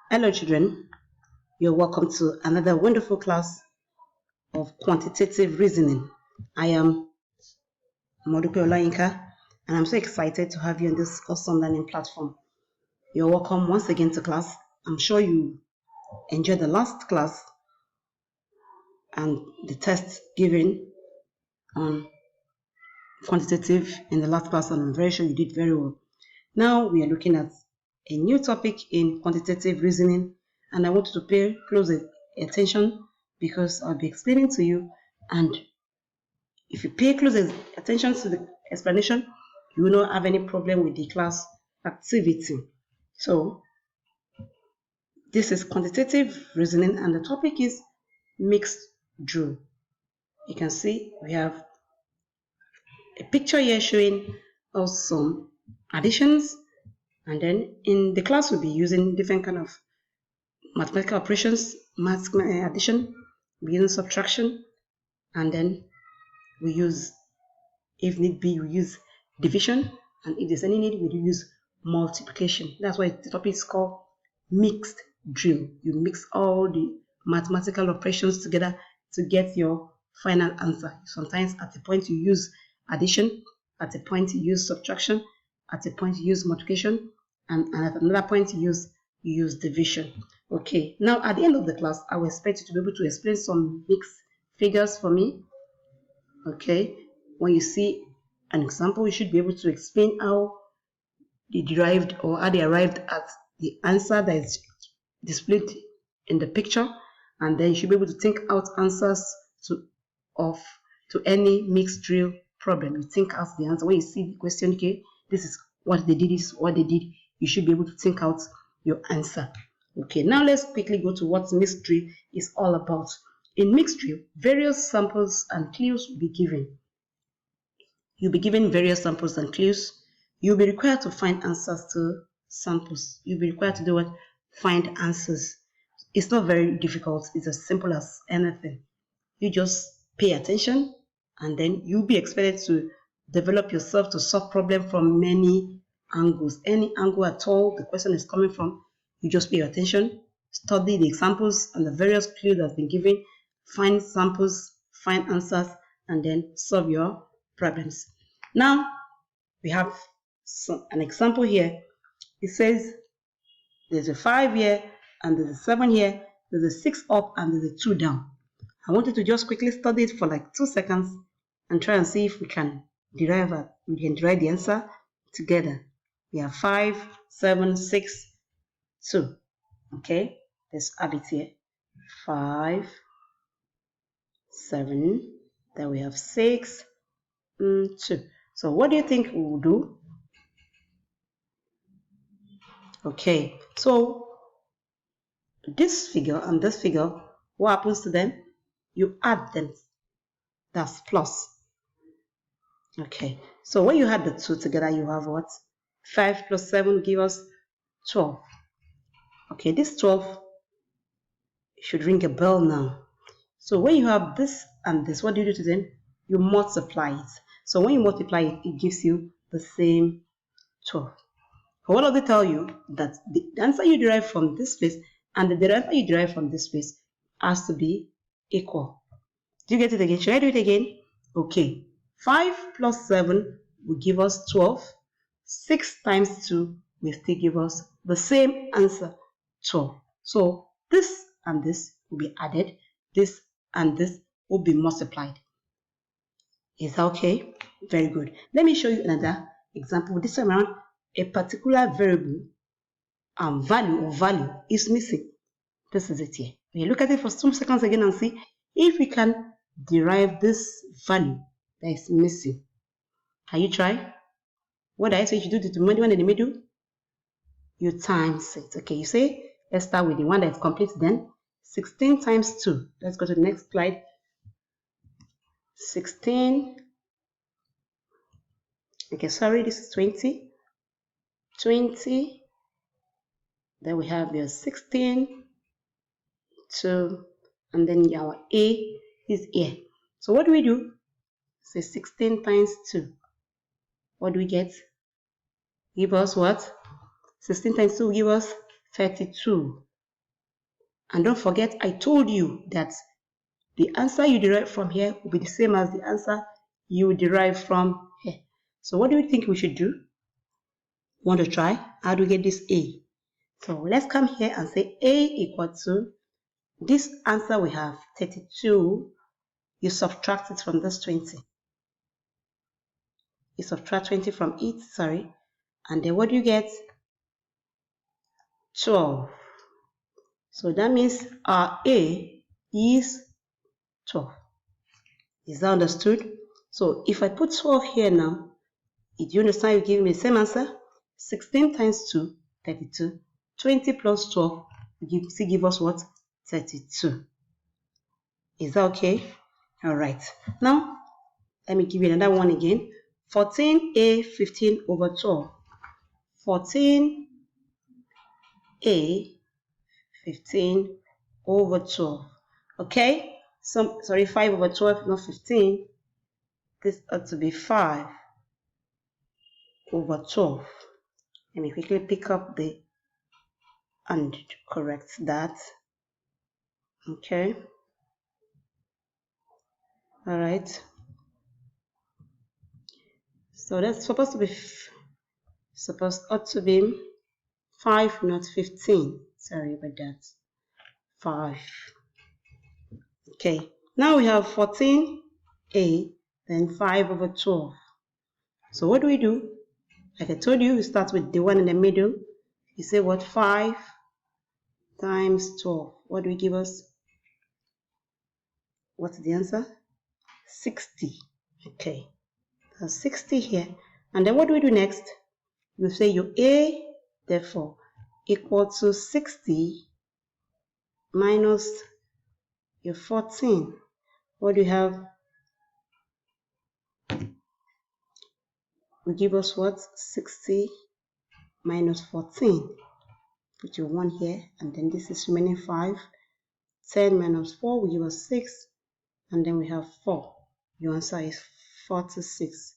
Hello children, you're welcome to another wonderful class of quantitative reasoning. I am Modupe Olayinka and I'm so excited to have you on this awesome learning platform. You're welcome once again to class. I'm sure you enjoyed the last class and the test given on quantitative in the last class, and I'm very sure you did very well. Now we are looking at a new topic in quantitative reasoning, and I want you to pay close attention because I'll be explaining to you, and if you pay close attention to the explanation, you will not have any problem with the class activity. So this is quantitative reasoning, and the topic is mixed drill. You can see we have a picture here showing us some additions, and then in the class we'll be using different kind of mathematical operations, addition, we use subtraction, and then we use, if need be, we use division, and if there's any need, we do use multiplication. That's why the topic is called mixed drill. You mix all the mathematical operations together to get your final answer. Sometimes at a point you use addition, at a point you use subtraction, at a point you use multiplication, and at another point you use division. Okay, now at the end of the class, I will expect you to be able to explain some mixed figures for me. Okay, when you see an example, you should be able to explain how they derived or how they arrived at the answer that is displayed in the picture, and then you should be able to think out answers to any mixed drill problem. You think out the answer. When you see the question, okay, this is what they did, this is what they did, you should be able to think out your answer. Okay, now let's quickly go to what mixed drill is all about. In mixed drill, various samples and clues will be given. You'll be given various samples and clues. You'll be required to find answers to samples. You'll be required to do what? Find answers. It's not very difficult. It's as simple as anything. You just pay attention, and then you'll be expected to develop yourself to solve problem from many angles. Any angle at all the question is coming from, you just pay attention, study the examples and the various clues that have been given, find samples, find answers, and then solve your problems. Now we have an example here. It says there's a 5 here, and there's a 7 here, there's a 6 up, and there's a 2 down. I want you to just quickly study it for like 2 seconds and try and see if we can derive the answer together. We have 5, 7, 6, 2. Okay, let's add it here. 5, 7, then we have 6, 2. So what do you think we will do? Okay, so this figure and this figure, what happens to them? You add them. That's plus. Okay, so when you add the 2 together, you have what? 5 plus 7 give us 12. Okay, this 12 should ring a bell now. So when you have this and this, what do you do to them? You multiply it. So when you multiply it, it gives you the same 12. But what does it tell you? That the answer you derive from this place and the answer you derive from this place has to be equal. Do you get it again? Should I do it again? Okay. 5 plus 7 will give us 12. 6 times 2 will still give us the same answer, 12. So this and this will be added. This and this will be multiplied. Is that okay? Very good. Let me show you another example. This time around, a particular variable value is missing. This is it here. We look at it for some seconds again and see if we can derive this value that is missing. Can you try? What I say you should do the one in the middle? You times it. Okay, you say, let's start with the one that's complete then. 16 times 2. Let's go to the next slide. 16. Okay, sorry, this is 20. 20. Then we have your 16, 2, and then our A is here. So what do we do? Say 16 times 2. What do we get? Give us what? 16 times 2 give us 32. And don't forget, I told you that the answer you derive from here will be the same as the answer you derive from here. So what do you think we should do? Want to try? How do we get this A? So let's come here and say A equal to this answer we have 32. You subtract it from this 20. You subtract 20 from it, sorry. And then what do you get? 12. So that means our A is 12. Is that understood? So if I put 12 here now, do you understand you give me the same answer? 16 times 2, 32. 20 plus 12 will still give us what? 32. Is that okay? Alright. Now, let me give you another one again. 14A 15 over 12. 14A 15 over 12. Okay? Sorry, 5 over 12, not 15. This ought to be 5 over 12. Let me quickly pick up the and correct that. Okay. All right. So that's supposed to be ought to be 5, not 15. Sorry about that. 5. Okay. Now we have 14A, then 5 over 12. So what do we do? Like I told you, we start with the one in the middle. You say what? 5 times 12. What do we give us? What's the answer? 60. Okay. That's 60 here. And then what do we do next? You say your A, therefore, equal to 60 minus your 14. What do you have? Will give us what? 60 minus 14. Put your 1 here, and then this is remaining 5. 10 minus 4 will give us 6, and then we have 4. Your answer is 46.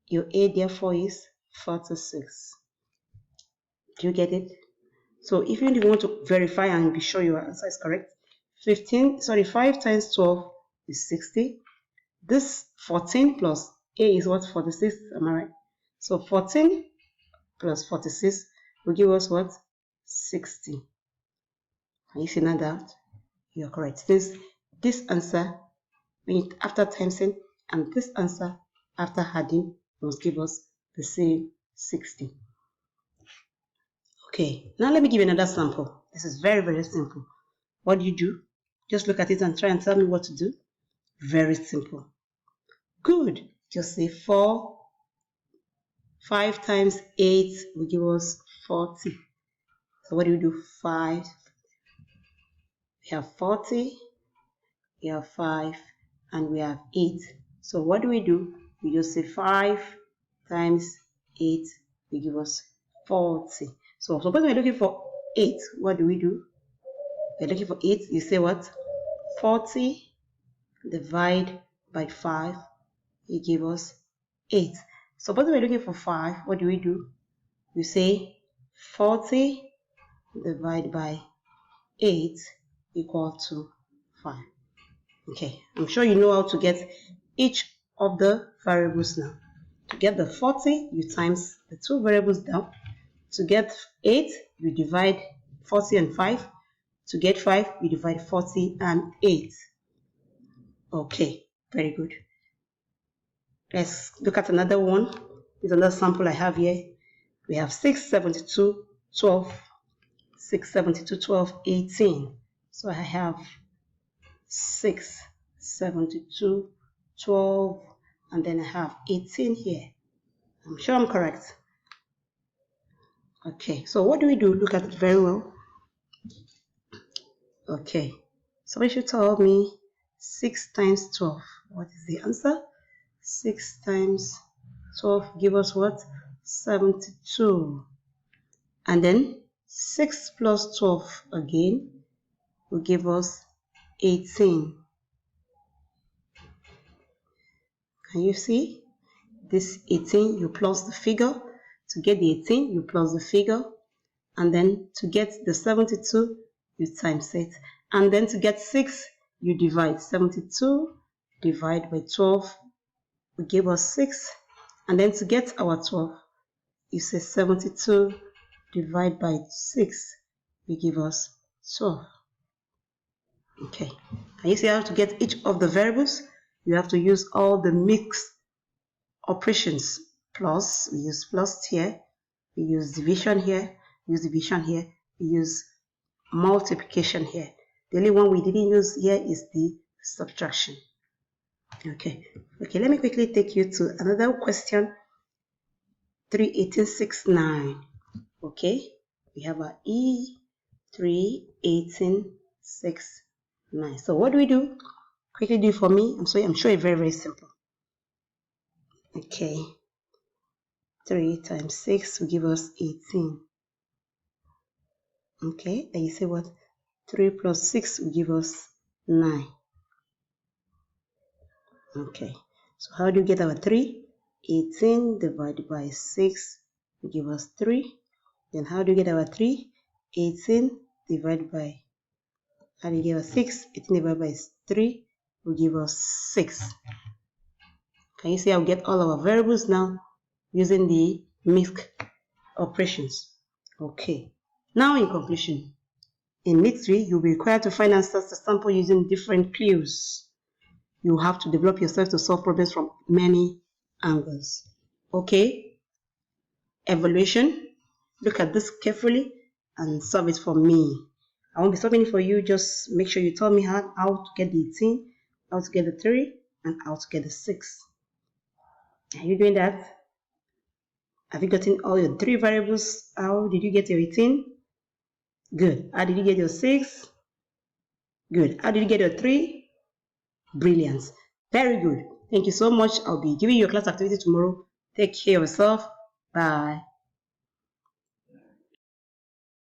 Your A, therefore, is 46. Do you get it? So if you want to verify and be sure your answer is correct, 5 times 12 is 60. This 14 plus A is what? 46, am I right? So 14 plus 46 will give us what? 60. Can you see now that? You're correct. This answer, after timesing, and this answer after adding must give us the same 60. Okay, now let me give you another sample. This is very, very simple. What do you do? Just look at it and try and tell me what to do. Very simple. Good. Just say 4. 5 times 8 will give us 40. So what do we do? 5. We have 40. We have 5. And we have 8. So what do? We just say 5 times 8 will give us 40. So suppose we're looking for 8. What do? We're looking for 8. You say what? 40 divide by 5. It gives us 8. Suppose we're looking for 5. What do? We say 40 divided by 8 equal to 5. Okay, I'm sure you know how to get each of the variables now. To get the 40, you times the two variables down. To get 8, you divide 40 and 5. To get 5, you divide 40 and 8. Okay, very good. Let's look at another one. This is another sample I have here. We have 6, 72, 12. 6, 72, 12, 18. So I have 6, 72, 12, and then I have 18 here. I'm sure I'm correct. Okay, so what do? Look at it very well. Okay, somebody should tell me 6 times 12. What is the answer? 6 times 12 give us what? 72. And then 6 plus 12 again will give us 18. Can you see? This 18, you plus the figure. To get the 18, you plus the figure. And then to get the 72, you times it. And then to get 6, you divide. 72 divided by 12 will give us 6. And then to get our 12, you say 72 divided by 6 will give us 12. Okay, can you see how to get each of the variables? You have to use all the mixed operations. Plus, we use plus here, we use division here, use division here, we use multiplication here. The only one we didn't use here is the subtraction. Okay, let me quickly take you to another question. 31869. Okay, we have our E31869. So what do we do? Quickly do it for me. I'm sure it's very, very simple. Okay, 3 times 6 will give us 18. Okay, and you say what? 3 plus 6 will give us 9. Okay, so how do you get our 3? 18 divided by 6 will give us 3. Then how do you get our 3? 18 divided by, how do you get our 6? 18 divided by 3 will give us 6. Can you see how we get all our variables now using the mixed operations? Okay, now in conclusion, in Mix 3, you'll be required to find answers to sample using different clues. You have to develop yourself to solve problems from many angles. Okay, evaluation. Look at this carefully and solve it for me. I won't be solving it for you. Just make sure you tell me how to get the 18, how to get the 3, and how to get the 6. Are you doing that? Have you gotten all your 3 variables? How did you get your 18? Good. How did you get your 6? Good. How did you get your 3? Brilliant. Very good. Thank you so much. I'll be giving you a class activity tomorrow. Take care of yourself. Bye.